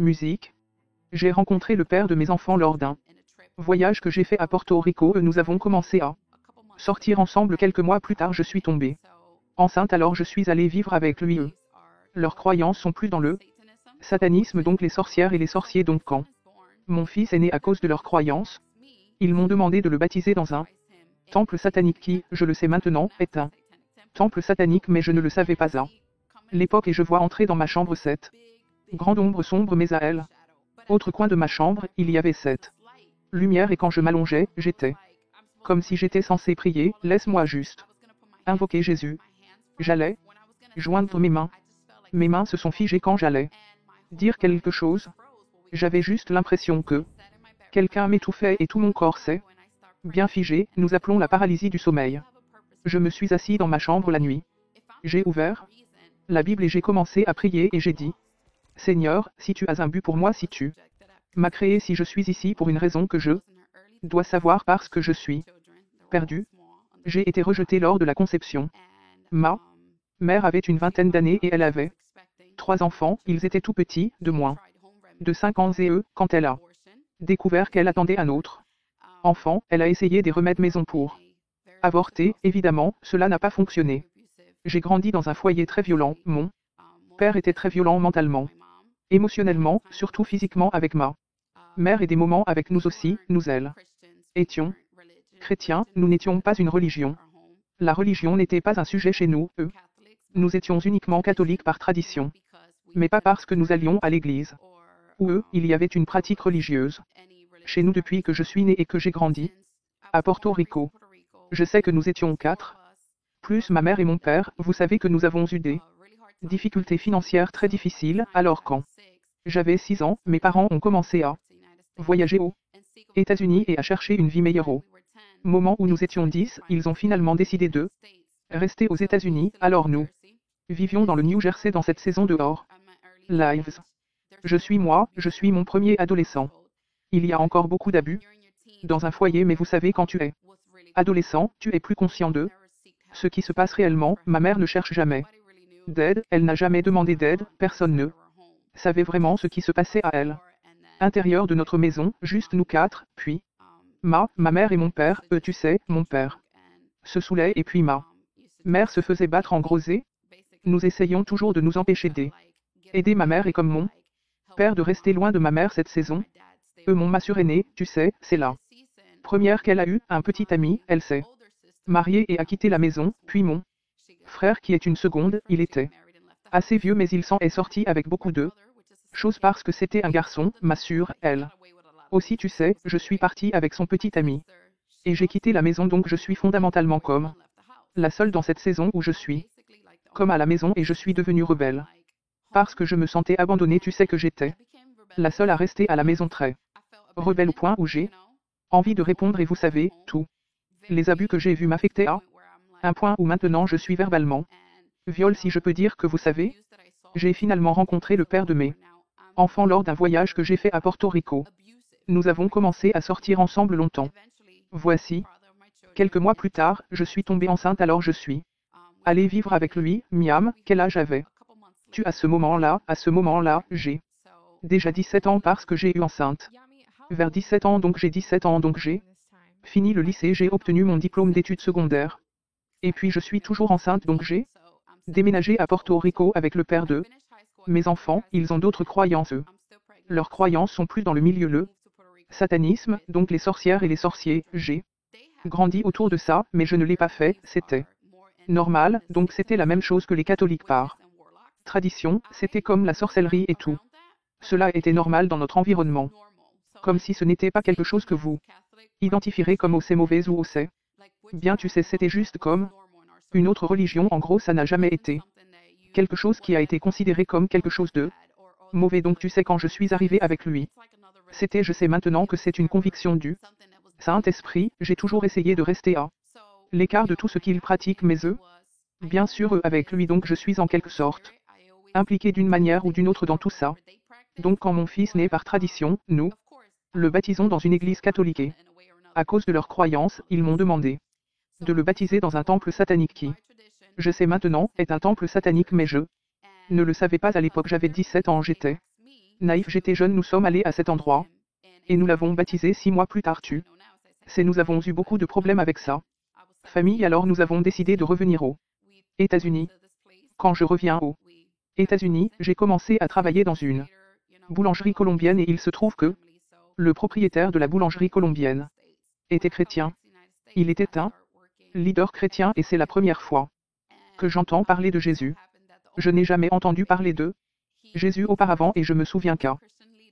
Musique. J'ai rencontré le père de mes enfants lors d'un voyage que j'ai fait à Porto Rico. Nous avons commencé à sortir ensemble. Quelques mois plus tard, je suis tombée enceinte, alors je suis allée vivre avec lui. Leurs croyances sont plus dans le satanisme, donc les sorcières et les sorciers. Donc quand mon fils est né à cause de leurs croyances, ils m'ont demandé de le baptiser dans un temple satanique qui, je le sais maintenant, est un temple satanique, mais je ne le savais pas à l'époque, et je vois entrer dans ma chambre cette grande ombre sombre, mais à elle, autre coin de ma chambre, il y avait cette lumière, et quand je m'allongeais, j'étais comme si j'étais censé prier. Laisse-moi juste invoquer Jésus. J'allais joindre mes mains. Mes mains se sont figées quand j'allais dire quelque chose. J'avais juste l'impression que quelqu'un m'étouffait et tout mon corps s'est bien figé. Nous appelons la paralysie du sommeil. Je me suis assis dans ma chambre la nuit. J'ai ouvert la Bible et j'ai commencé à prier et j'ai dit: Seigneur, si tu as un but pour moi, si tu m'as créé, si je suis ici pour une raison que je dois savoir, parce que je suis perdu. J'ai été rejeté lors de la conception. Ma mère avait une vingtaine d'années et elle avait 3 enfants. Ils étaient tout petits, de moins de 5 ans, et quand elle a découvert qu'elle attendait un autre enfant, elle a essayé des remèdes maison pour avorter. Évidemment, cela n'a pas fonctionné. J'ai grandi dans un foyer très violent. Mon père était très violent mentalement, émotionnellement, surtout physiquement avec ma mère, et des moments avec nous aussi. Nous étions chrétiens, nous n'étions pas une religion. La religion n'était pas un sujet chez nous. Nous étions uniquement catholiques par tradition, mais pas parce que nous allions à l'église. Il y avait une pratique religieuse chez nous depuis que je suis né et que j'ai grandi à Porto Rico. Je sais que nous étions 4, plus ma mère et mon père. Vous savez que nous avons eu des difficultés financières très difficiles, alors quand j'avais 6 ans, mes parents ont commencé à voyager aux États-Unis et à chercher une vie meilleure. Au moment où nous étions 10, ils ont finalement décidé de rester aux États-Unis, alors nous vivions dans le New Jersey dans cette saison de Our Lives. Je suis mon premier adolescent. Il y a encore beaucoup d'abus dans un foyer, mais vous savez, quand tu es adolescent, tu es plus conscient de ce qui se passe réellement. Ma mère ne cherche jamais d'aide, elle n'a jamais demandé d'aide, personne ne savait vraiment ce qui se passait à elle. Intérieur de notre maison, juste nous 4, puis ma mère et mon père. Tu sais, mon père se saoulait et puis ma mère se faisait battre en gros, et nous essayions toujours de nous empêcher d'aider ma mère et comme mon père de rester loin de ma mère cette saison. M'ont m'assuréné, tu sais, c'est la première qu'elle a eu un petit ami. Elle s'est mariée et a quitté la maison, puis mon frère qui est une seconde, il était assez vieux mais il s'en est sorti avec beaucoup de choses parce que c'était un garçon. M'assure, elle aussi, tu sais, je suis partie avec son petit ami. Et j'ai quitté la maison, donc je suis fondamentalement comme la seule dans cette saison où je suis comme à la maison, et je suis devenue rebelle. Parce que je me sentais abandonnée, tu sais que j'étais la seule à rester à la maison, très rebelle au point où j'ai envie de répondre, et vous savez, tous les abus que j'ai vus m'affectaient à un point où maintenant je suis verbalement viol, si je peux dire que vous savez. J'ai finalement rencontré le père de mes enfants lors d'un voyage que j'ai fait à Porto Rico. Nous avons commencé à sortir ensemble longtemps. Voici, quelques mois plus tard, je suis tombée enceinte, alors je suis allée vivre avec lui. Miam, quel âge avais-tu à ce moment-là? À ce moment-là, j'ai déjà 17 ans parce que j'ai eu enceinte vers 17 ans, donc j'ai 17 ans, donc j'ai fini le lycée, j'ai obtenu mon diplôme d'études secondaires. Et puis je suis toujours enceinte, donc j'ai déménagé à Porto Rico avec le père de mes enfants. Ils ont d'autres croyances, eux. Leurs croyances sont plus dans le milieu le satanisme, donc les sorcières et les sorciers. J'ai grandi autour de ça, mais je ne l'ai pas fait, c'était normal, donc c'était la même chose que les catholiques par tradition, c'était comme la sorcellerie et tout. Cela était normal dans notre environnement. Comme si ce n'était pas quelque chose que vous identifierez comme c'est mauvais ou c'est bien, tu sais, c'était juste comme une autre religion. En gros, ça n'a jamais été quelque chose qui a été considéré comme quelque chose de mauvais. Donc tu sais, quand je suis arrivé avec lui, c'était, je sais maintenant que c'est une conviction du Saint-Esprit. J'ai toujours essayé de rester à l'écart de tout ce qu'il pratique, mais bien sûr, avec lui, donc je suis en quelque sorte impliqué d'une manière ou d'une autre dans tout ça. Donc quand mon fils naît par tradition, nous le baptisons dans une église catholique, et à cause de leurs croyances, ils m'ont demandé de le baptiser dans un temple satanique qui, je sais maintenant, est un temple satanique, mais je ne le savais pas à l'époque. J'avais 17 ans, j'étais Naïf, j'étais jeune, nous sommes allés à cet endroit. Et nous l'avons baptisé 6 mois plus tard. Nous avons eu beaucoup de problèmes avec ça. Famille, alors nous avons décidé de revenir aux États-Unis. Quand je reviens aux États-Unis, j'ai commencé à travailler dans une boulangerie colombienne et il se trouve que le propriétaire de la boulangerie colombienne était chrétien. Il était un leader chrétien et c'est la première fois que j'entends parler de Jésus. Je n'ai jamais entendu parler de Jésus auparavant et je me souviens qu'à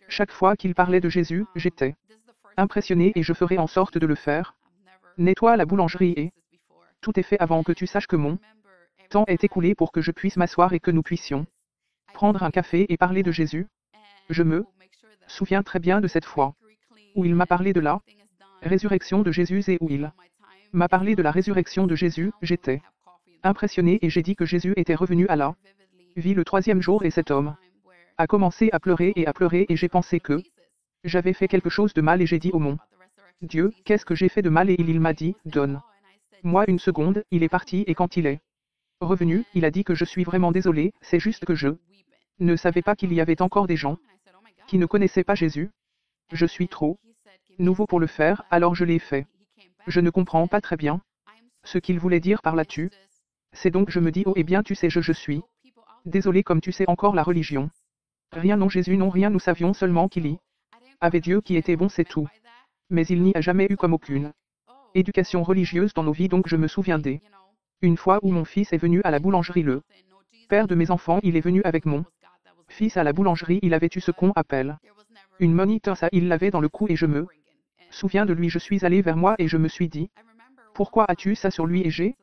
chaque fois qu'il parlait de Jésus, j'étais impressionné et je ferai en sorte de le faire. Nettoie la boulangerie et tout est fait avant que tu saches que mon temps est écoulé pour que je puisse m'asseoir et que nous puissions prendre un café et parler de Jésus. Je me souviens très bien de cette fois où il m'a parlé de la résurrection de Jésus et où il m'a parlé de la résurrection de Jésus. J'étais impressionné et j'ai dit que Jésus était revenu à la vie le 3e jour et cet homme a commencé à pleurer et j'ai pensé que j'avais fait quelque chose de mal et j'ai dit oh mon Dieu, qu'est-ce que j'ai fait de mal et il m'a dit, donne-moi une seconde, il est parti et quand il est revenu, il a dit que je suis vraiment désolé, c'est juste que je ne savais pas qu'il y avait encore des gens qui ne connaissaient pas Jésus. Je suis trop nouveau pour le faire, alors je l'ai fait. Je ne comprends pas très bien ce qu'il voulait dire par là-dessus. C'est donc je me dis oh eh bien tu sais je suis désolé comme tu sais encore la religion. Rien non Jésus non rien nous savions seulement qu'il y avait Dieu qui était bon c'est tout. Mais il n'y a jamais eu comme aucune éducation religieuse dans nos vies donc je me souviens une fois où mon fils est venu à la boulangerie le père de mes enfants il est venu avec mon fils à la boulangerie il avait eu ce qu'on appelle une moniteur ça il l'avait dans le cou et je me souviens de lui je suis allé vers moi et je me suis dit pourquoi as-tu ça sur lui et j'ai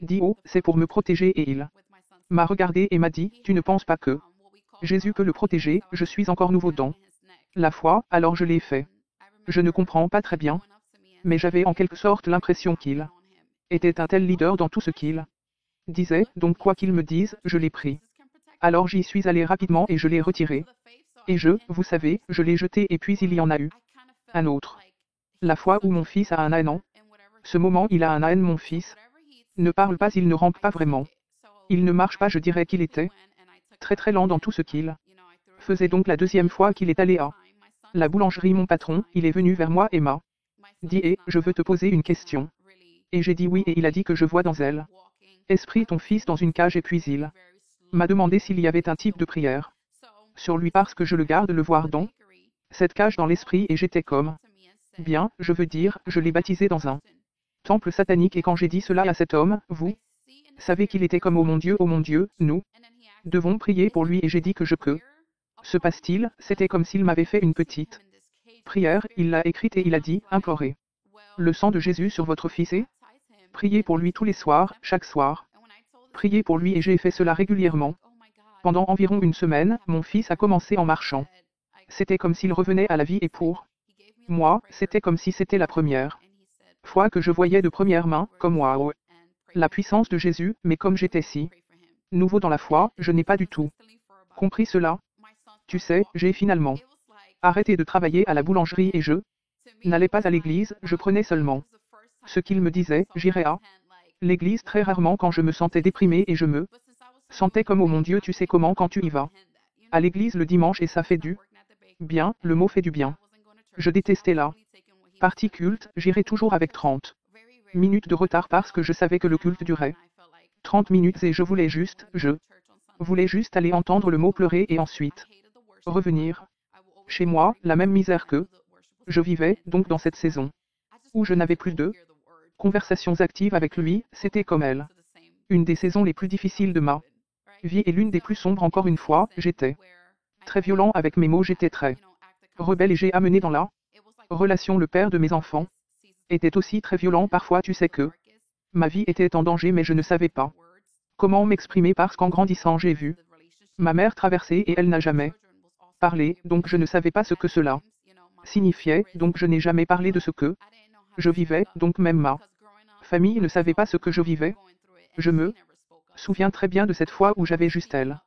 dit oh c'est pour me protéger et il m'a regardé et m'a dit tu ne penses pas que Jésus peut le protéger, je suis encore nouveau dans la foi, alors je l'ai fait. Je ne comprends pas très bien, mais j'avais en quelque sorte l'impression qu'il était un tel leader dans tout ce qu'il disait, donc quoi qu'il me dise, je l'ai pris. Alors j'y suis allé rapidement et je l'ai retiré. Et vous savez, je l'ai jeté et puis il y en a eu un autre. La fois où mon fils a un âne, ce moment il a un âne mon fils ne parle pas, il ne rampe pas vraiment. Il ne marche pas, je dirais qu'il était très lent dans tout ce qu'il faisait donc la 2e fois qu'il est allé à la boulangerie mon patron, il est venu vers moi et m'a dit et je veux te poser une question. Et j'ai dit oui et il a dit que je vois dans elle esprit ton fils dans une cage et puis il m'a demandé s'il y avait un type de prière sur lui parce que je le garde le voir dans cette cage dans l'esprit et j'étais comme bien, je veux dire, je l'ai baptisé dans un temple satanique et quand j'ai dit cela à cet homme, vous savez qu'il était comme oh mon Dieu, nous devons prier pour lui et j'ai dit que que se passe-t-il, c'était comme s'il m'avait fait une petite prière, il l'a écrite et il a dit, implorez le sang de Jésus sur votre fils et priez pour lui tous les soirs, chaque soir. Priez pour lui et j'ai fait cela régulièrement. Pendant environ une semaine, mon fils a commencé en marchant. C'était comme s'il revenait à la vie et pour moi, c'était comme si c'était la première fois que je voyais de première main, comme waouh, la puissance de Jésus, mais comme j'étais si nouveau dans la foi, je n'ai pas du tout compris cela. Tu sais, j'ai finalement arrêté de travailler à la boulangerie et je n'allais pas à l'église, je prenais seulement ce qu'il me disait, j'irais à l'église très rarement quand je me sentais déprimé et je me sentais comme oh mon Dieu tu sais comment quand tu y vas à l'église le dimanche et ça fait du bien, le mot fait du bien. Je détestais la partie culte, j'irais toujours avec 30 minutes de retard parce que je savais que le culte durait 30 minutes et je voulais juste aller entendre le mot pleurer et ensuite revenir chez moi, la même misère que je vivais donc dans cette saison où je n'avais plus de conversations actives avec lui, c'était comme elle. Une des saisons les plus difficiles de ma vie et l'une des plus sombres encore une fois, j'étais très violent avec mes mots, j'étais très rebelle et j'ai amené dans la relation le père de mes enfants était aussi très violent parfois tu sais que ma vie était en danger mais je ne savais pas comment m'exprimer parce qu'en grandissant j'ai vu ma mère traverser et elle n'a jamais parlé, donc je ne savais pas ce que cela signifiait, donc je n'ai jamais parlé de ce que je vivais, donc même ma famille ne savait pas ce que je vivais. Je me souviens très bien de cette fois où j'avais juste elle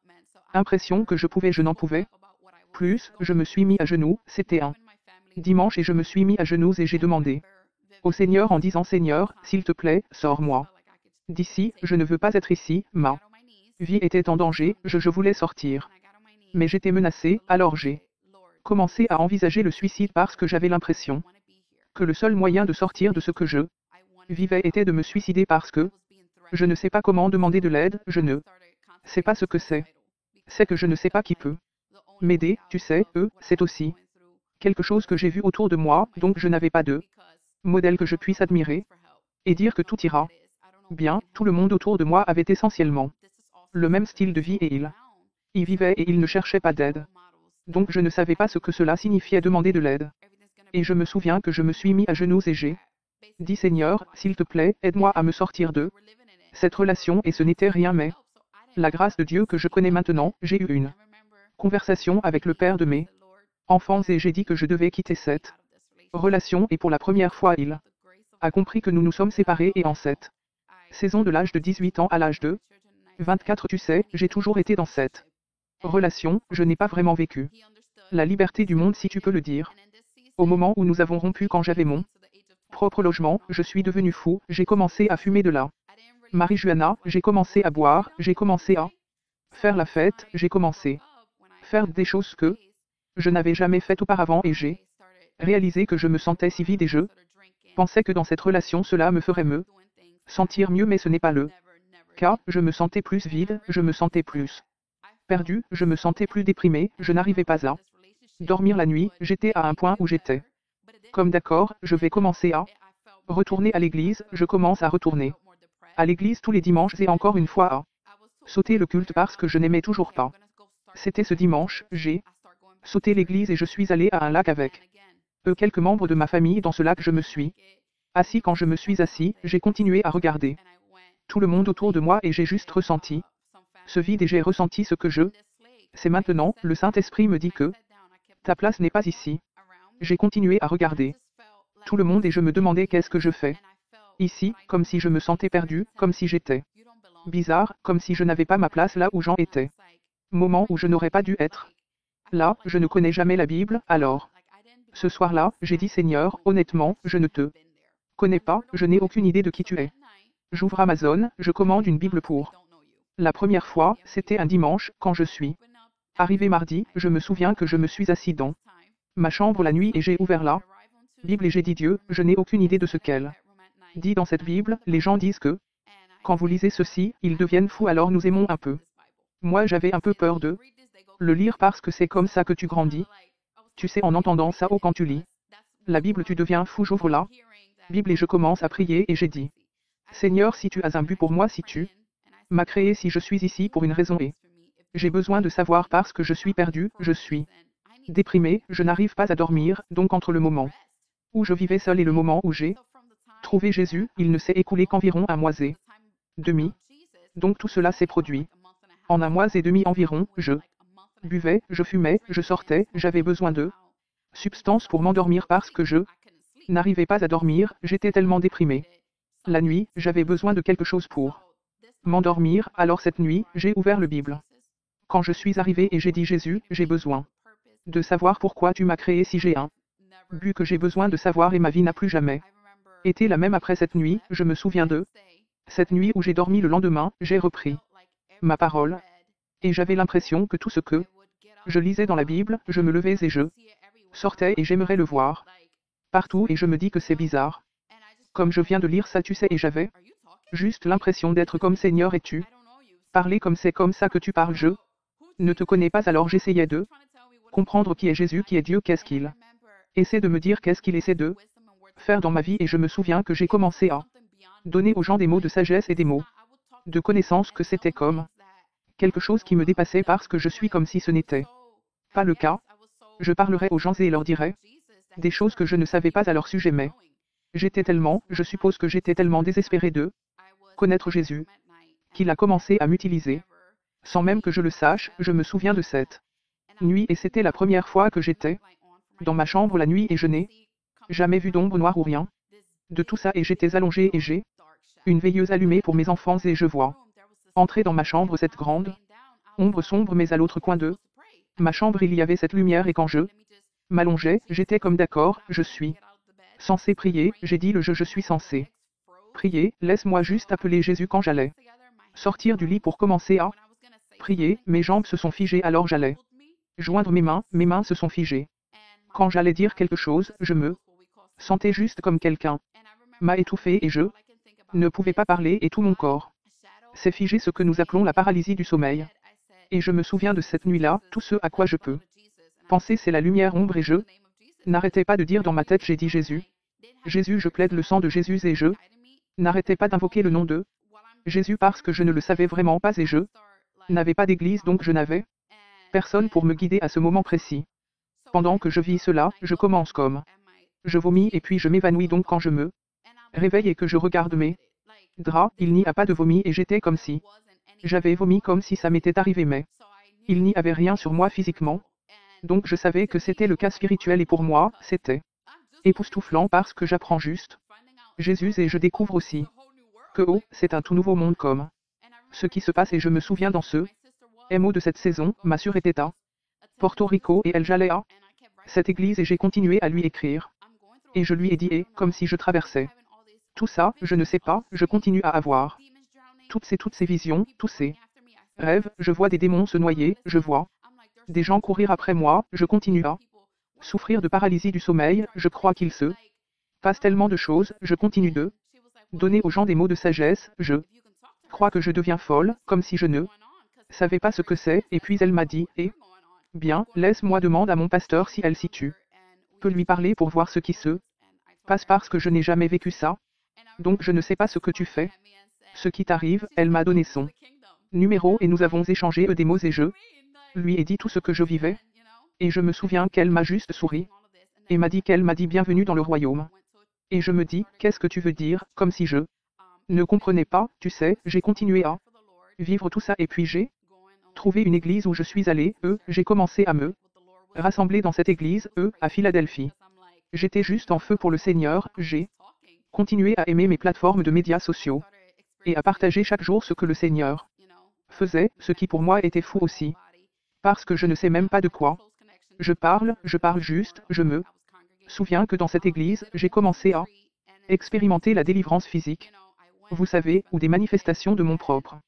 impression que je n'en pouvais plus, je me suis mis à genoux, c'était un dimanche et je me suis mis à genoux et j'ai demandé au Seigneur en disant Seigneur, s'il te plaît, sors-moi d'ici, je ne veux pas être ici, ma vie était en danger, je voulais sortir. Mais j'étais menacé, alors j'ai commencé à envisager le suicide parce que j'avais l'impression que le seul moyen de sortir de ce que je vivais était de me suicider parce que je ne sais pas comment demander de l'aide, je ne sais pas ce que c'est. C'est que je ne sais pas qui peut m'aider, tu sais, c'est aussi quelque chose que j'ai vu autour de moi, donc je n'avais pas de modèle que je puisse admirer et dire que tout ira bien. Tout le monde autour de moi avait essentiellement le même style de vie et il y vivait et il ne cherchait pas d'aide. Donc je ne savais pas ce que cela signifiait demander de l'aide. Et je me souviens que je me suis mis à genoux et j'ai dit Seigneur, s'il te plaît, aide-moi à me sortir de cette relation et ce n'était rien mais la grâce de Dieu que je connais maintenant. J'ai eu une conversation avec le père de mes enfants et j'ai dit que je devais quitter cette relation et pour la première fois il a compris que nous nous sommes séparés et en cette saison de l'âge de 18 ans à l'âge de 24, tu sais, j'ai toujours été dans cette relation, je n'ai pas vraiment vécu la liberté du monde si tu peux le dire. Au moment où nous avons rompu quand j'avais mon propre logement, je suis devenu fou, j'ai commencé à fumer de la marijuana, j'ai commencé à boire, j'ai commencé à faire la fête, j'ai commencé à faire des choses que je n'avais jamais faites auparavant et j'ai réalisé que je me sentais si vide et je pensais que dans cette relation cela me ferait me sentir mieux mais ce n'est pas le cas, je me sentais plus vide, je me sentais plus perdu, je me sentais plus déprimé, je n'arrivais pas à dormir la nuit, j'étais à un point où j'étais comme d'accord, je vais commencer à retourner à l'église, je commence à retourner à l'église tous les dimanches et encore une fois à sauter le culte parce que je n'aimais toujours pas. C'était ce dimanche, j'ai sauté l'église et je suis allé à un lac avec quelques membres de ma famille. Dans ce lac je me suis assis. Quand je me suis assis, j'ai continué à regarder tout le monde autour de moi et j'ai juste ressenti ce vide et j'ai ressenti ce que je sais maintenant. Le Saint-Esprit me dit que ta place n'est pas ici. J'ai continué à regarder tout le monde et je me demandais qu'est-ce que je fais ici, comme si je me sentais perdu, comme si j'étais bizarre, comme si je n'avais pas ma place là où j'en étais. Moment où je n'aurais pas dû être. Là, je ne connais jamais la Bible, alors. Ce soir-là, j'ai dit Seigneur, honnêtement, je ne te connais pas, je n'ai aucune idée de qui tu es. J'ouvre Amazon, je commande une Bible pour la première fois, c'était un dimanche, quand je suis arrivé mardi, je me souviens que je me suis assis dans ma chambre la nuit et j'ai ouvert la Bible et j'ai dit Dieu, je n'ai aucune idée de ce qu'elle dit dans cette Bible. Les gens disent que quand vous lisez ceci, ils deviennent fous alors nous aimons un peu. Moi j'avais un peu peur de le lire parce que c'est comme ça que tu grandis. Tu sais en entendant ça quand tu lis la Bible tu deviens fou. J'ouvre la Bible et je commence à prier et j'ai dit Seigneur si tu as un but pour moi, si tu m'as créé, si je suis ici pour une raison et j'ai besoin de savoir parce que je suis perdu, je suis déprimé, je n'arrive pas à dormir, donc entre le moment où je vivais seul et le moment où j'ai trouvé Jésus, il ne s'est écoulé qu'environ un mois et demi. Donc tout cela s'est produit. En un mois et demi environ, je buvais, je fumais, je sortais, j'avais besoin de substances pour m'endormir parce que je n'arrivais pas à dormir, j'étais tellement déprimé. La nuit, j'avais besoin de quelque chose pour m'endormir, alors cette nuit, j'ai ouvert le Bible. Quand je suis arrivé et j'ai dit Jésus, j'ai besoin de savoir pourquoi tu m'as créé si j'ai un but que j'ai besoin de savoir et ma vie n'a plus jamais été la même après cette nuit. Je me souviens de cette nuit où j'ai dormi. Le lendemain, j'ai repris ma parole et j'avais l'impression que tout ce que je lisais dans la Bible, je me levais et je sortais et j'aimerais le voir partout et je me dis que c'est bizarre. Comme je viens de lire ça tu sais et j'avais juste l'impression d'être comme Seigneur et tu parlais comme c'est comme ça que tu parles. Je ne te connais pas alors j'essayais de comprendre qui est Jésus, qui est Dieu, qu'est-ce qu'il essaie de me dire, qu'est-ce qu'il essaie de faire dans ma vie et je me souviens que j'ai commencé à donner aux gens des mots de sagesse et des mots de connaissance que c'était comme quelque chose qui me dépassait parce que je suis comme si ce n'était pas le cas. Je parlerais aux gens et leur dirais des choses que je ne savais pas à leur sujet mais je suppose que j'étais tellement désespéré de connaître Jésus qu'il a commencé à m'utiliser. Sans même que je le sache, je me souviens de cette nuit et c'était la première fois que j'étais dans ma chambre la nuit et je n'ai jamais vu d'ombre noire ou rien de tout ça et j'étais allongé et j'ai une veilleuse allumée pour mes enfants et je vois entrer dans ma chambre cette grande ombre sombre mais à l'autre coin de ma chambre il y avait cette lumière et quand je m'allongeais, j'étais comme d'accord, je suis censé prier, j'ai dit je suis censé prier, laisse-moi juste appeler Jésus quand j'allais sortir du lit pour commencer à prier, mes jambes se sont figées alors j'allais joindre mes mains se sont figées. Quand j'allais dire quelque chose, je me sentais juste comme quelqu'un m'a étouffé et je ne pouvais pas parler et tout mon corps s'est figé, ce que nous appelons la paralysie du sommeil. Et je me souviens de cette nuit-là, tout ce à quoi je peux penser c'est la lumière ombre et je n'arrêtais pas de dire dans ma tête j'ai dit Jésus. Jésus, je plaide le sang de Jésus et je n'arrêtais pas d'invoquer le nom de Jésus parce que je ne le savais vraiment pas et je n'avais pas d'église donc je n'avais personne pour me guider à ce moment précis. Pendant que je vis cela, je commence comme je vomis et puis je m'évanouis donc quand je me réveille et que je regarde mes draps, il n'y a pas de vomi et j'étais comme si j'avais vomi comme si ça m'était arrivé mais il n'y avait rien sur moi physiquement. Donc je savais que c'était le cas spirituel et pour moi, c'était époustouflant parce que j'apprends juste Jésus et je découvre aussi que oh, c'est un tout nouveau monde comme ce qui se passe et je me souviens dans ce MO de cette saison, ma sœur était à Porto Rico et elle j'allais à cette église et j'ai continué à lui écrire. Et je lui ai dit et, comme si je traversais tout ça, je ne sais pas, je continue à avoir toutes ces visions, tous ces rêves, je vois des démons se noyer, je vois des gens courir après moi, je continue à souffrir de paralysie du sommeil, je crois qu'il se passe tellement de choses, je continue de donner aux gens des mots de sagesse, je crois que je deviens folle, comme si je ne savais pas ce que c'est, et puis elle m'a dit, eh bien, laisse-moi demander à mon pasteur si elle s'y tue. Peut lui parler pour voir ce qui se passe parce que je n'ai jamais vécu ça. Donc je ne sais pas ce que tu fais. Ce qui t'arrive, elle m'a donné son numéro et nous avons échangé des mots et je lui ai dit tout ce que je vivais. Et je me souviens qu'elle m'a juste souri. Et m'a dit qu'elle m'a dit bienvenue dans le royaume. Et je me dis, qu'est-ce que tu veux dire, comme si je ne comprenais pas, tu sais, j'ai continué à vivre tout ça et puis j'ai trouvé une église où je suis allé, j'ai commencé à me rassembler dans cette église, à Philadelphie. J'étais juste en feu pour le Seigneur, j'ai continué à aimer mes plateformes de médias sociaux et à partager chaque jour ce que le Seigneur faisait, ce qui pour moi était fou aussi. Parce que je ne sais même pas de quoi je parle juste, je me souviens que dans cette église, j'ai commencé à expérimenter la délivrance physique, vous savez, ou des manifestations de mon propre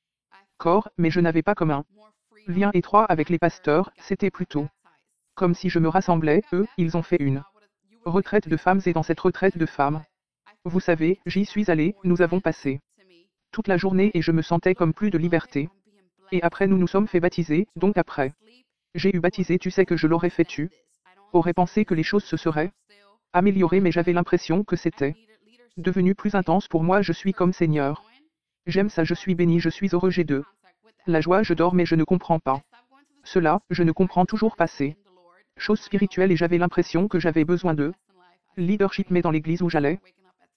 corps, mais je n'avais pas comme un lien étroit avec les pasteurs, c'était plutôt comme si je me rassemblais, ils ont fait une retraite de femmes et dans cette retraite de femmes, vous savez, j'y suis allé, nous avons passé toute la journée et je me sentais comme plus de liberté. Et après nous nous sommes fait baptiser, donc après j'ai eu baptisé, tu sais que je l'aurais fait, tu aurais pensé que les choses se seraient améliorées mais j'avais l'impression que c'était devenu plus intense pour moi, je suis comme Seigneur. J'aime ça, je suis béni, je suis heureux, j'ai de la joie, je dors mais je ne comprends pas cela, je ne comprends toujours pas ces choses spirituelles et j'avais l'impression que j'avais besoin de leadership mais dans l'église où j'allais,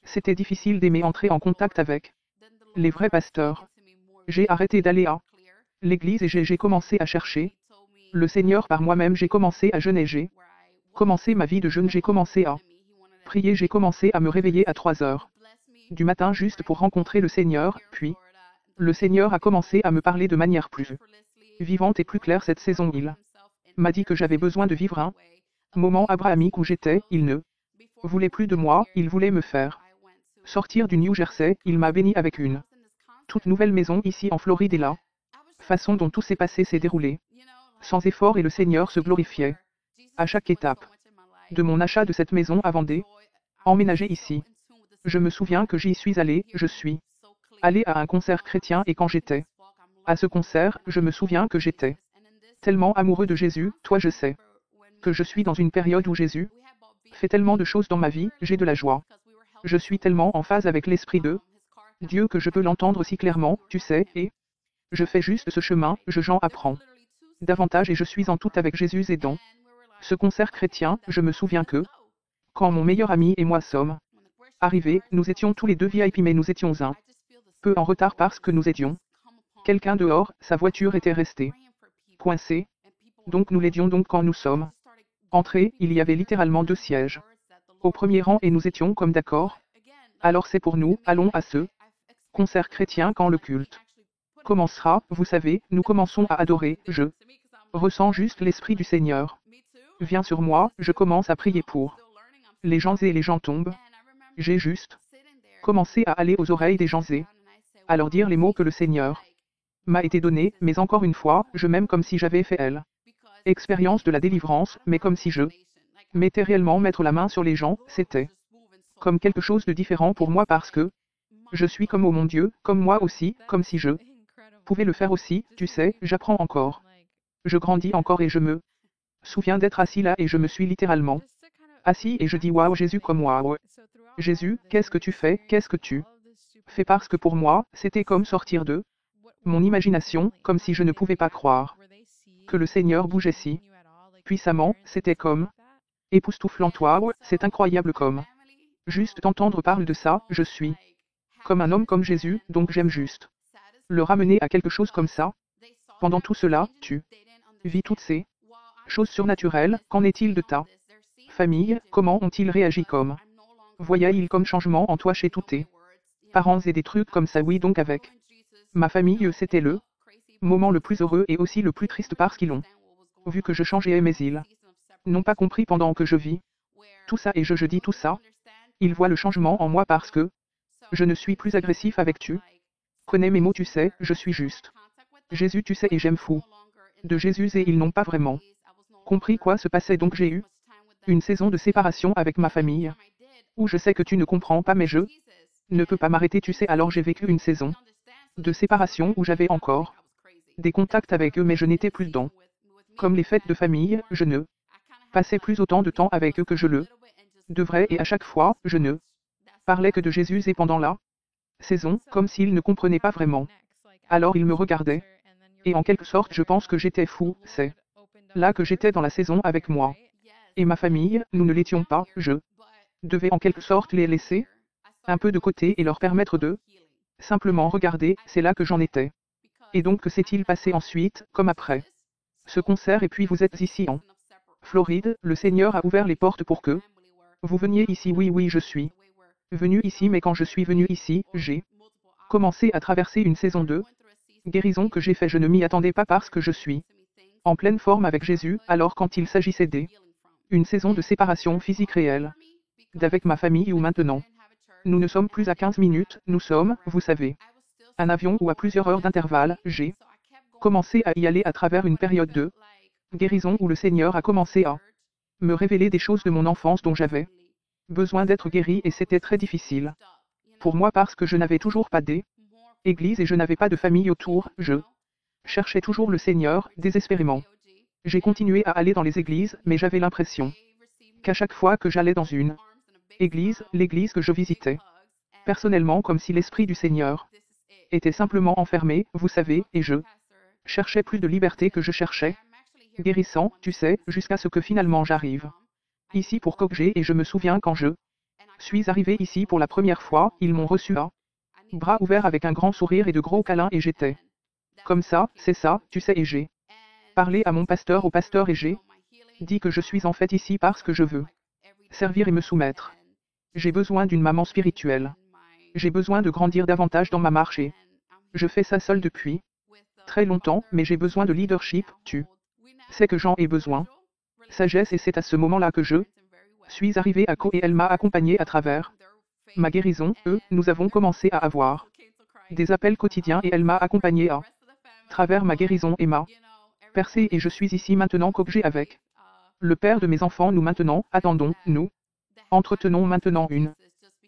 c'était difficile d'aimer entrer en contact avec les vrais pasteurs. J'ai arrêté d'aller à l'église et j'ai commencé à chercher le Seigneur par moi-même, j'ai commencé à jeûner, j'ai commencé ma vie de jeûne, j'ai commencé à prier, j'ai commencé à me réveiller à 3 heures du matin juste pour rencontrer le Seigneur, puis le Seigneur a commencé à me parler de manière plus vivante et plus claire cette saison. Il m'a dit que j'avais besoin de vivre un moment abrahamique où j'étais, il ne voulait plus de moi, il voulait me faire sortir du New Jersey, il m'a béni avec une toute nouvelle maison ici en Floride et la façon dont tout s'est passé s'est déroulé sans effort et le Seigneur se glorifiait à chaque étape de mon achat de cette maison à Vendée, emménager ici. Je me souviens que j'y suis allé, je suis allé à un concert chrétien et quand j'étais à ce concert, je me souviens que j'étais tellement amoureux de Jésus, toi je sais que je suis dans une période où Jésus fait tellement de choses dans ma vie, j'ai de la joie. Je suis tellement en phase avec l'Esprit de Dieu que je peux l'entendre si clairement, tu sais, et je fais juste ce chemin, j'en apprends davantage et je suis en tout avec Jésus et dans ce concert chrétien, je me souviens que quand mon meilleur ami et moi sommes arrivés, nous étions tous les deux VIP mais nous étions un peu en retard parce que nous aidions quelqu'un dehors, sa voiture était restée coincée. Donc nous l'aidions donc quand nous sommes entrés, il y avait littéralement 2 sièges au premier rang et nous étions comme d'accord. Alors c'est pour nous, allons à ce concert chrétien quand le culte commencera, vous savez, nous commençons à adorer, je ressens juste l'Esprit du Seigneur vient sur moi, je commence à prier pour les gens et les gens tombent. J'ai juste commencé à aller aux oreilles des gens et à leur dire les mots que le Seigneur m'a été donné, mais encore une fois, je m'aime comme si j'avais fait elle. Expérience de la délivrance, mais comme si je M'était réellement mettre la main sur les gens, c'était comme quelque chose de différent pour moi parce que je suis comme oh mon Dieu, comme moi aussi, comme si je pouvais le faire aussi, tu sais, j'apprends encore. Je grandis encore et je me souviens d'être assis là et je me suis littéralement assis et je dis waouh Jésus comme waouh. Jésus, qu'est-ce que tu fais, qu'est-ce que tu fais parce que pour moi, c'était comme sortir de mon imagination, comme si je ne pouvais pas croire que le Seigneur bougeait si puissamment, c'était comme époustouflant waouh, c'est incroyable comme juste d'entendre parler de ça, je suis comme un homme comme Jésus, donc j'aime juste le ramener à quelque chose comme ça. Pendant tout cela, tu vis toutes ces choses surnaturelles, qu'en est-il de ta famille, comment ont-ils réagi comme voyait-il comme changement en toi chez tous tes parents et des trucs comme ça oui donc avec ma famille c'était le moment le plus heureux et aussi le plus triste parce qu'ils ont vu que je changeais mais ils n'ont pas compris pendant que je vis tout ça et je dis tout ça, ils voient le changement en moi parce que je ne suis plus agressif avec tu connais mes mots tu sais, je suis juste Jésus tu sais et j'aime fou de Jésus et ils n'ont pas vraiment compris quoi se passait donc j'ai eu une saison de séparation avec ma famille où je sais que tu ne comprends pas mais je ne peux pas m'arrêter tu sais alors j'ai vécu une saison de séparation où j'avais encore des contacts avec eux mais je n'étais plus dedans. Comme les fêtes de famille, je ne passais plus autant de temps avec eux que je le devrais et à chaque fois, je ne parlais que de Jésus et pendant la saison, comme s'ils ne comprenaient pas vraiment. Alors ils me regardaient. Et en quelque sorte je pense que j'étais fou, c'est là que j'étais dans la saison avec moi. Et ma famille, nous ne l'étions pas, je devais en quelque sorte les laisser un peu de côté et leur permettre de simplement regarder, c'est là que j'en étais. Et donc que s'est-il passé ensuite, comme après ce concert et puis vous êtes ici en Floride, le Seigneur a ouvert les portes pour que vous veniez ici oui je suis venu ici mais quand je suis venu ici, j'ai commencé à traverser une saison de guérison que j'ai fait je ne m'y attendais pas parce que je suis en pleine forme avec Jésus alors quand il s'agissait une saison de séparation physique réelle d'avec ma famille où maintenant nous ne sommes plus à 15 minutes, nous sommes, vous savez, un avion ou à plusieurs heures d'intervalle, j'ai commencé à y aller à travers une période de guérison où le Seigneur a commencé à me révéler des choses de mon enfance dont j'avais besoin d'être guéri et c'était très difficile pour moi parce que je n'avais toujours pas d'église et je n'avais pas de famille autour, je cherchais toujours le Seigneur, désespérément. J'ai continué à aller dans les églises, mais j'avais l'impression qu'à chaque fois que j'allais dans une église, l'église que je visitais, personnellement comme si l'Esprit du Seigneur était simplement enfermé, vous savez, et je cherchais plus de liberté que je cherchais, guérissant, tu sais, jusqu'à ce que finalement j'arrive ici pour Kokje et je me souviens quand je suis arrivé ici pour la première fois, ils m'ont reçu à bras ouverts avec un grand sourire et de gros câlins et j'étais comme ça, c'est ça, tu sais et j'ai parlé à mon pasteur au pasteur et j'ai dit que je suis en fait ici parce que je veux servir et me soumettre. J'ai besoin d'une maman spirituelle. J'ai besoin de grandir davantage dans ma marche et je fais ça seul depuis très longtemps, mais j'ai besoin de leadership, tu sais que j'en ai besoin. Sagesse et c'est à ce moment-là que je suis arrivé à Ko et elle m'a accompagné à travers ma guérison, nous avons commencé à avoir des appels quotidiens et elle m'a accompagné à travers ma guérison et ma percée et je suis ici maintenant Kokje avec le père de mes enfants nous maintenant, attendons, nous entretenons maintenant une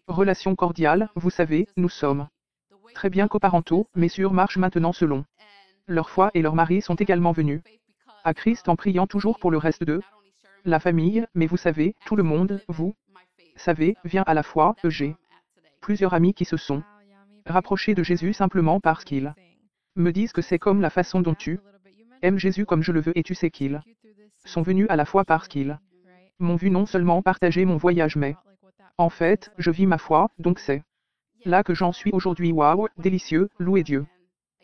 relation cordiale, vous savez, nous sommes très bien coparentaux, mes sœurs marchent maintenant selon leur foi et leurs maris sont également venus à Christ en priant toujours pour le reste de la famille, mais vous savez, tout le monde, vous savez, vient à la foi, j'ai plusieurs amis qui se sont rapprochés de Jésus simplement parce qu'ils me disent que c'est comme la façon dont tu aimes Jésus comme je le veux et tu sais qu'ils sont venus à la foi parce qu'ils m'ont vu non seulement partager mon voyage mais en fait, je vis ma foi, donc c'est là que j'en suis aujourd'hui. Waouh, délicieux, louez Dieu.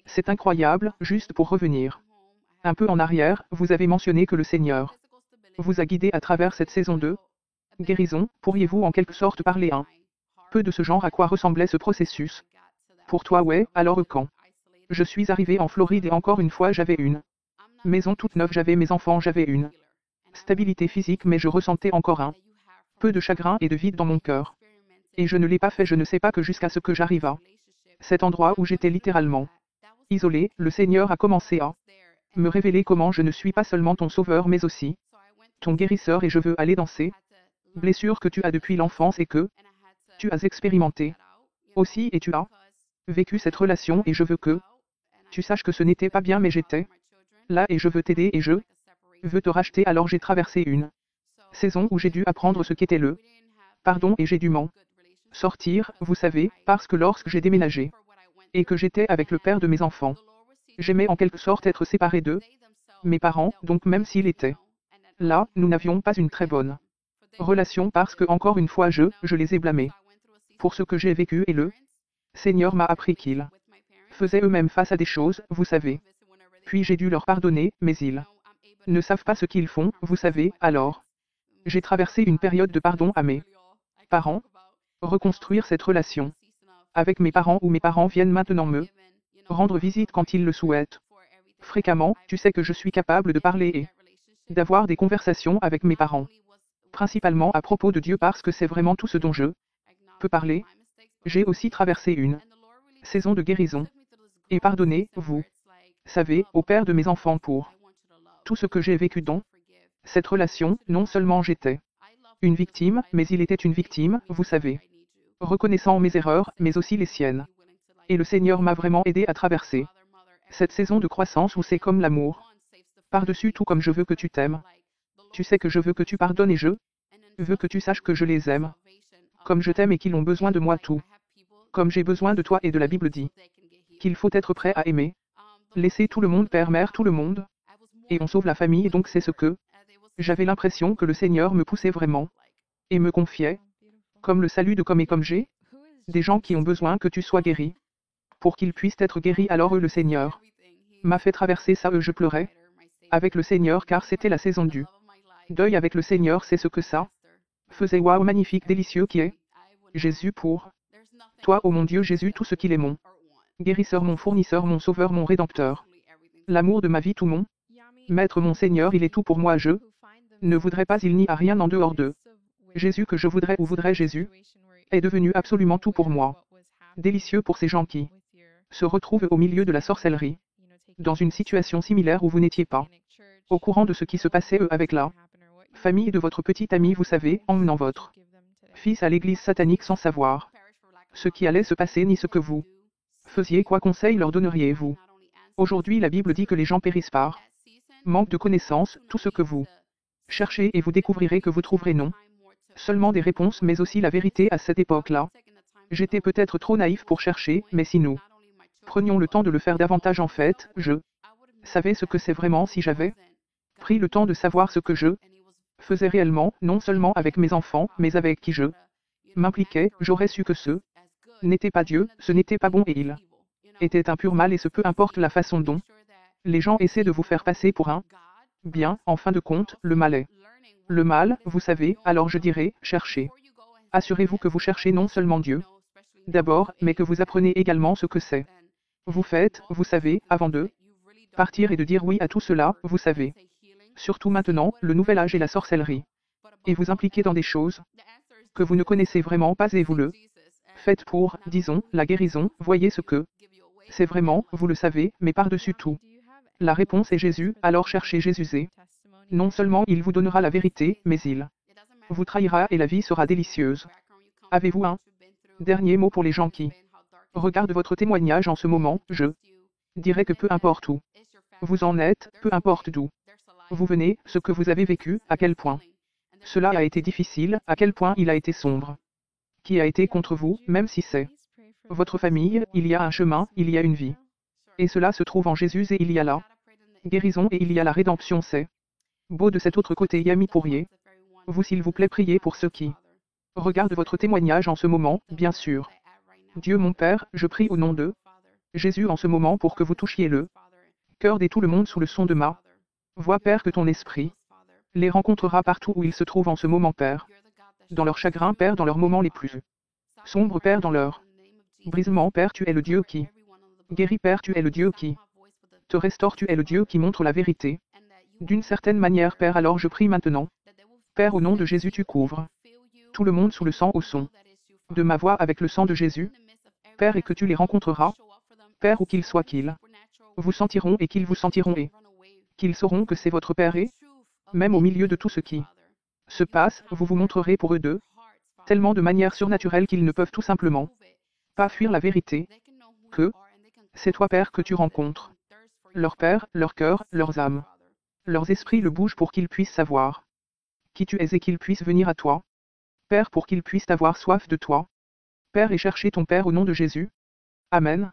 C'est incroyable, juste pour revenir un peu en arrière, vous avez mentionné que le Seigneur vous a guidé à travers cette saison de guérison. Pourriez-vous en quelque sorte parler un peu de ce genre à quoi ressemblait ce processus? Pour toi ouais, alors quand je suis arrivé en Floride et encore une fois j'avais une maison toute neuve, j'avais mes enfants, j'avais une stabilité physique mais je ressentais encore un peu de chagrin et de vide dans mon cœur. Et je ne l'ai pas fait, je ne sais pas que jusqu'à ce que j'arrive à cet endroit où j'étais littéralement isolé, le Seigneur a commencé à me révéler comment je ne suis pas seulement ton sauveur mais aussi ton guérisseur et je veux aller dans ces blessures que tu as depuis l'enfance et que tu as expérimenté aussi et tu as vécu cette relation et je veux que tu saches que ce n'était pas bien mais j'étais là et je veux t'aider et je veux te racheter. Alors j'ai traversé une saison où j'ai dû apprendre ce qu'était le pardon et j'ai dû m'en sortir, vous savez, parce que lorsque j'ai déménagé et que j'étais avec le père de mes enfants, j'aimais en quelque sorte être séparé d'eux, mes parents, donc même s'il était là, nous n'avions pas une très bonne relation parce que encore une fois je les ai blâmés pour ce que j'ai vécu et le Seigneur m'a appris qu'ils faisaient eux-mêmes face à des choses, vous savez. Puis j'ai dû leur pardonner, mais ils ne savent pas ce qu'ils font, vous savez, alors. J'ai traversé une période de pardon à mes parents, reconstruire cette relation avec mes parents où mes parents viennent maintenant me rendre visite quand ils le souhaitent. Fréquemment, tu sais que je suis capable de parler et d'avoir des conversations avec mes parents. Principalement à propos de Dieu parce que c'est vraiment tout ce dont je peux parler. J'ai aussi traversé une saison de guérison. Et pardonnez, vous savez, au père de mes enfants pour tout ce que j'ai vécu dans cette relation, non seulement j'étais une victime, mais il était une victime, vous savez. Reconnaissant mes erreurs, mais aussi les siennes. Et le Seigneur m'a vraiment aidé à traverser cette saison de croissance où c'est comme l'amour. Par-dessus tout comme je veux que tu t'aimes. Tu sais que je veux que tu pardonnes et je veux que tu saches que je les aime. Comme je t'aime et qu'ils ont besoin de moi tout. Comme j'ai besoin de toi et de la Bible dit qu'il faut être prêt à aimer. Laisser tout le monde, père, mère, tout le monde. Et on sauve la famille donc c'est ce que j'avais l'impression que le Seigneur me poussait vraiment. Et me confiait. Comme le salut de comme et comme j'ai. Des gens qui ont besoin que tu sois guéri. Pour qu'ils puissent être guéris alors le Seigneur m'a fait traverser ça je pleurais. Avec le Seigneur car c'était la saison du deuil avec le Seigneur c'est ce que ça faisait waouh magnifique délicieux qui est Jésus pour toi ô mon Dieu Jésus tout ce qu'il est mon guérisseur mon fournisseur mon sauveur mon rédempteur. L'amour de ma vie tout mon maître mon Seigneur il est tout pour moi je ne voudrais pas il n'y a rien en dehors de Jésus que je voudrais ou voudrais Jésus est devenu absolument tout pour moi. Délicieux pour ces gens qui se retrouvent au milieu de la sorcellerie. Dans une situation similaire où vous n'étiez pas au courant de ce qui se passait avec la famille de votre petit ami vous savez, emmenant votre fils à l'église satanique sans savoir ce qui allait se passer ni ce que vous faisiez quoi conseil leur donneriez-vous. Aujourd'hui la Bible dit que les gens périssent par manque de connaissances, tout ce que vous cherchez et vous découvrirez que vous trouverez non seulement des réponses mais aussi la vérité à cette époque-là. J'étais peut-être trop naïf pour chercher, mais si nous prenions le temps de le faire davantage en fait, je savais ce que c'est vraiment si j'avais pris le temps de savoir ce que je faisais réellement, non seulement avec mes enfants, mais avec qui je m'impliquais, j'aurais su que ce n'était pas Dieu, ce n'était pas bon et il était un pur mal et ce peu importe la façon dont les gens essaient de vous faire passer pour un bien, en fin de compte, le mal est le mal, vous savez, alors je dirais, cherchez. Assurez-vous que vous cherchez non seulement Dieu d'abord, mais que vous apprenez également ce que c'est. Vous faites, vous savez, avant de partir et de dire oui à tout cela, vous savez. Surtout maintenant, le nouvel âge et la sorcellerie. Et vous impliquez dans des choses que vous ne connaissez vraiment pas et vous le faites pour, disons, la guérison, voyez ce que c'est vraiment, vous le savez, mais par-dessus tout. La réponse est Jésus, alors cherchez Jésus et non seulement il vous donnera la vérité, mais il vous trahira et la vie sera délicieuse. Avez-vous un dernier mot pour les gens qui regardent votre témoignage en ce moment, je dirais que peu importe où vous en êtes, peu importe d'où vous venez, ce que vous avez vécu, à quel point cela a été difficile, à quel point il a été sombre. Qui a été contre vous, même si c'est votre famille, il y a un chemin, il y a une vie. Et cela se trouve en Jésus et il y a la guérison et il y a la rédemption c'est beau de cet autre côté Yami pourriez. Vous s'il vous plaît priez pour ceux qui regardent votre témoignage en ce moment, bien sûr. Dieu mon Père, je prie au nom de Jésus en ce moment pour que vous touchiez le cœur de tout le monde sous le son de ma voix Père que ton esprit les rencontrera partout où ils se trouvent en ce moment Père. Dans leur chagrin Père dans leurs moments les plus sombres Père dans leur brisement Père tu es le Dieu qui guérit Père tu es le Dieu qui te restaure tu es le Dieu qui montre la vérité. D'une certaine manière Père alors je prie maintenant. Père au nom de Jésus tu couvres tout le monde sous le sang au son de ma voix avec le sang de Jésus. Père et que tu les rencontreras. Père où qu'ils soient qu'ils vous sentiront et qu'ils vous sentiront et qu'ils sauront que c'est votre Père et Même au milieu de tout ce qui se passe, vous vous montrerez pour eux d'eux, tellement de manière surnaturelle qu'ils ne peuvent tout simplement pas fuir la vérité, que c'est toi Père que tu rencontres. Leur Père, leur cœur, leurs âmes, leurs esprits le bougent pour qu'ils puissent savoir qui tu es et qu'ils puissent venir à toi. Père, pour qu'ils puissent avoir soif de toi. Père, et chercher ton Père au nom de Jésus. Amen.